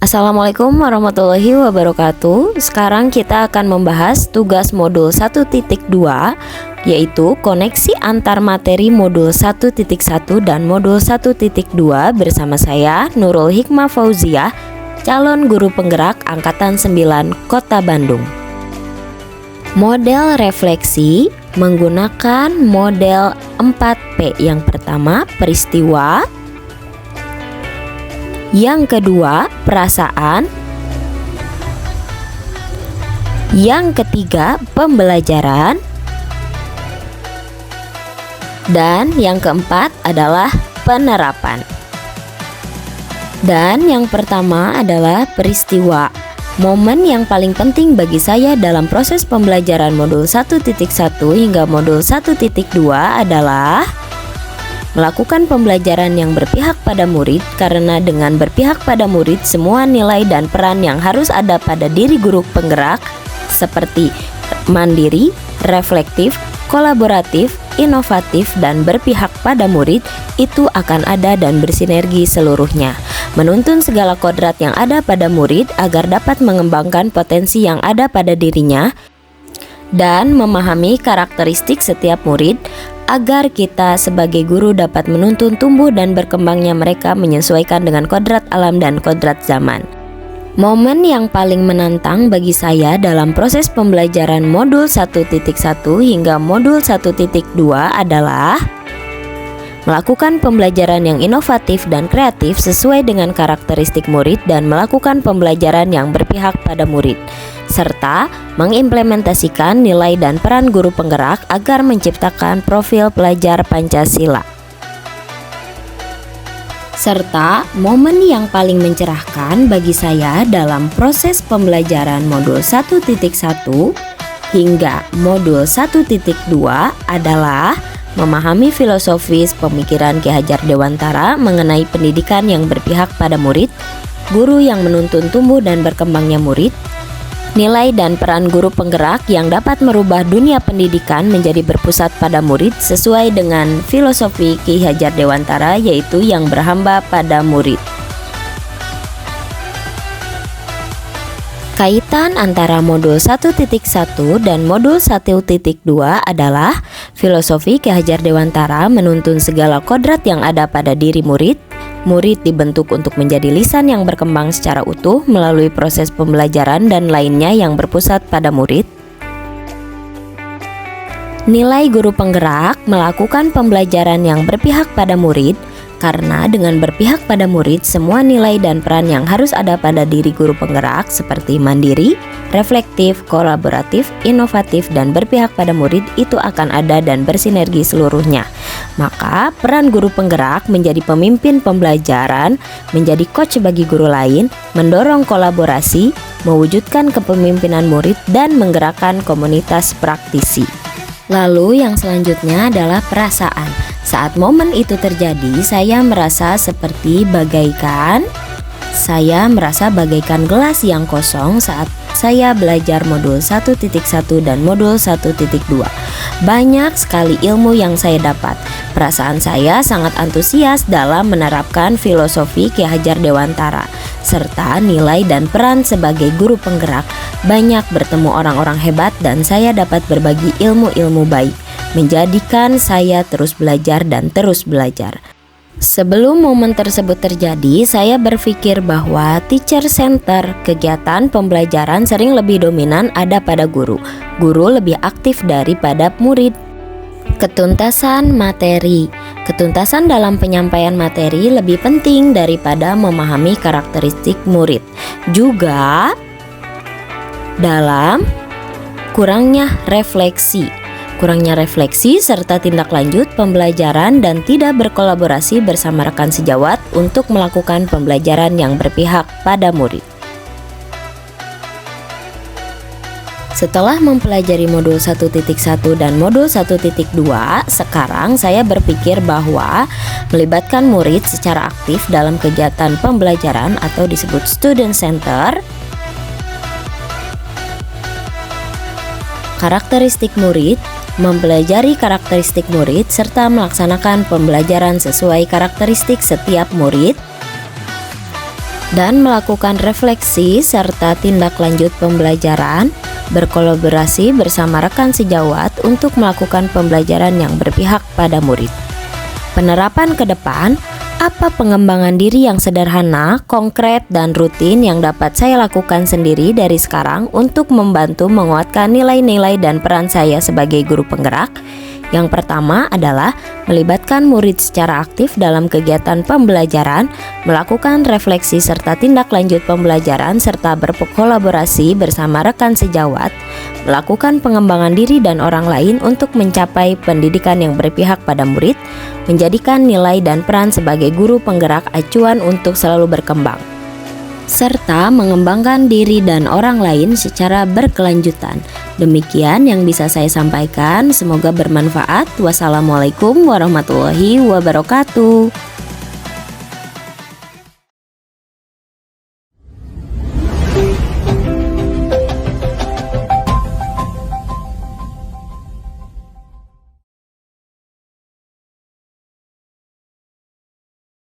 Assalamualaikum warahmatullahi wabarakatuh. Sekarang kita akan membahas tugas modul 1.2, yaitu koneksi antar materi modul 1.1 dan modul 1.2 bersama saya Nurul Hikmah Fauziah, calon guru penggerak Angkatan 9 Kota Bandung. Model refleksi menggunakan model 4P. Yang pertama, peristiwa. Yang kedua, perasaan. Yang ketiga, pembelajaran. Dan yang keempat adalah penerapan. Dan yang pertama adalah peristiwa. Momen yang paling penting bagi saya dalam proses pembelajaran modul 1.1 hingga modul 1.2 adalah melakukan pembelajaran yang berpihak pada murid, karena dengan berpihak pada murid, semua nilai dan peran yang harus ada pada diri guru penggerak seperti mandiri, reflektif, kolaboratif, inovatif, dan berpihak pada murid itu akan ada dan bersinergi seluruhnya, menuntun segala kodrat yang ada pada murid agar dapat mengembangkan potensi yang ada pada dirinya dan memahami karakteristik setiap murid agar kita sebagai guru dapat menuntun tumbuh dan berkembangnya mereka menyesuaikan dengan kodrat alam dan kodrat zaman. Momen yang paling menantang bagi saya dalam proses pembelajaran modul 1.1 hingga modul 1.2 adalah melakukan pembelajaran yang inovatif dan kreatif sesuai dengan karakteristik murid dan melakukan pembelajaran yang berpihak pada murid, serta mengimplementasikan nilai dan peran guru penggerak agar menciptakan profil pelajar Pancasila. Serta momen yang paling mencerahkan bagi saya dalam proses pembelajaran modul 1.1 hingga modul 1.2 adalah memahami filosofis pemikiran Ki Hajar Dewantara mengenai pendidikan yang berpihak pada murid, guru yang menuntun tumbuh dan berkembangnya murid, nilai dan peran guru penggerak yang dapat merubah dunia pendidikan menjadi berpusat pada murid sesuai dengan filosofi Ki Hajar Dewantara, yaitu yang berhamba pada murid. Kaitan antara modul 1.1 dan modul 1.2 adalah filosofi Ki Hajar Dewantara menuntun segala kodrat yang ada pada diri murid. Murid dibentuk untuk menjadi lisan yang berkembang secara utuh melalui proses pembelajaran dan lainnya yang berpusat pada murid. Nilai guru penggerak melakukan pembelajaran yang berpihak pada murid, karena dengan berpihak pada murid, semua nilai dan peran yang harus ada pada diri guru penggerak seperti mandiri, reflektif, kolaboratif, inovatif, dan berpihak pada murid itu akan ada dan bersinergi seluruhnya. Maka peran guru penggerak menjadi pemimpin pembelajaran, menjadi coach bagi guru lain, mendorong kolaborasi, mewujudkan kepemimpinan murid, dan menggerakkan komunitas praktisi. Lalu yang selanjutnya adalah perasaan. Saat momen itu terjadi, saya merasa bagaikan gelas yang kosong saat saya belajar modul 1.1 dan modul 1.2. Banyak sekali ilmu yang saya dapat. Perasaan saya sangat antusias dalam menerapkan filosofi Ki Hajar Dewantara, serta nilai dan peran sebagai guru penggerak. Banyak bertemu orang-orang hebat dan saya dapat berbagi ilmu-ilmu baik, menjadikan saya terus belajar dan terus belajar. Sebelum momen tersebut terjadi, saya berpikir bahwa teacher center, kegiatan pembelajaran sering lebih dominan ada pada guru. Guru lebih aktif daripada murid. Ketuntasan materi. Ketuntasan dalam penyampaian materi lebih penting daripada memahami karakteristik murid. Juga dalam kurangnya refleksi serta tindak lanjut pembelajaran dan tidak berkolaborasi bersama rekan sejawat untuk melakukan pembelajaran yang berpihak pada murid. Setelah mempelajari modul 1.1 dan modul 1.2, sekarang saya berpikir bahwa melibatkan murid secara aktif dalam kegiatan pembelajaran atau disebut student center, karakteristik murid, mempelajari karakteristik murid serta melaksanakan pembelajaran sesuai karakteristik setiap murid, dan melakukan refleksi serta tindak lanjut pembelajaran, berkolaborasi bersama rekan sejawat untuk melakukan pembelajaran yang berpihak pada murid. Penerapan ke depan, apa pengembangan diri yang sederhana, konkret, dan rutin yang dapat saya lakukan sendiri dari sekarang untuk membantu menguatkan nilai-nilai dan peran saya sebagai guru penggerak? Yang pertama adalah melibatkan murid secara aktif dalam kegiatan pembelajaran, melakukan refleksi serta tindak lanjut pembelajaran, serta berkolaborasi bersama rekan sejawat, melakukan pengembangan diri dan orang lain untuk mencapai pendidikan yang berpihak pada murid, menjadikan nilai dan peran sebagai guru penggerak acuan untuk selalu berkembang, serta mengembangkan diri dan orang lain secara berkelanjutan. Demikian yang bisa saya sampaikan, semoga bermanfaat. Wassalamualaikum warahmatullahi wabarakatuh.